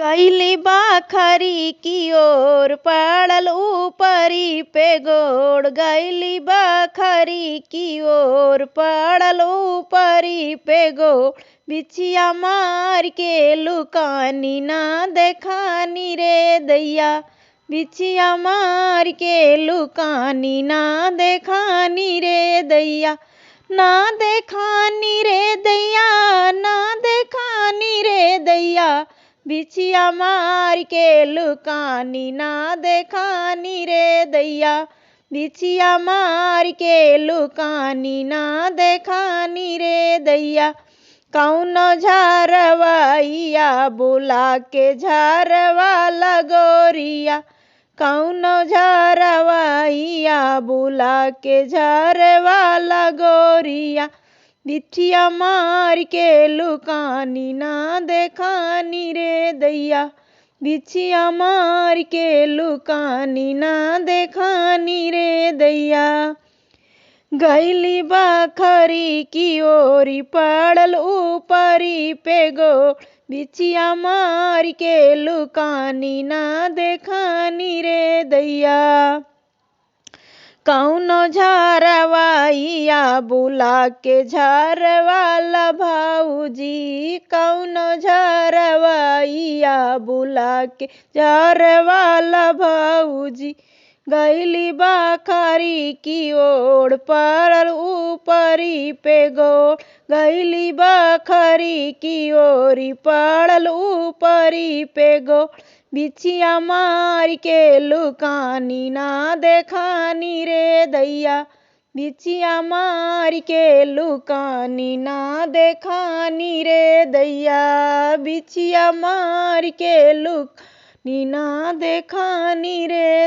कैली बाखरी की ओर पड़ल ऊपरी पे गोड़। गैली बाखरी की ओर पड़ल ऊपरी पे गोड़। बिछिया मार के लुकानी ना देखानी रे दैया। बिछिया मार के लुकानी ना देखानी रे दैया। ना देखानी रे दैया, ना देखानी रे दैया। बिछिया मार के लुकानी ना देखानी रे दैया। बिछिया मार के लुकानी ना देखानी रे दैया। कौनो झारवैया बुला के झारवा लगोरिया। कौनो झारवैया बुला के झारवा लगोरिया। बिछिया मार के लुकानी ना देखानी रे दैया। बिछिया मार के लुकानी ना देखानी रे दैया। गैली बाखरी की ओरी पड़ल ऊपरी पे गोड़। बिछिया मार के लुकानी ना देखानी रे दैया। कौनो झारवैया बुला के झारवाला भाऊजी। कौनो झारवैया बुला के झारवाला भाऊजी। गैली बाखरी की ओर पड़ल ऊपरी पे गोड़। गैली बाखरी की ओरी पड़ल ऊपरी पे गोड़। बिछिया मार के लुकानी ना देखानी रे दैया। बिछिया मार के लुकानी ना देखानी रे दैया। बिछिया मार के लुकानी ना देखानी रे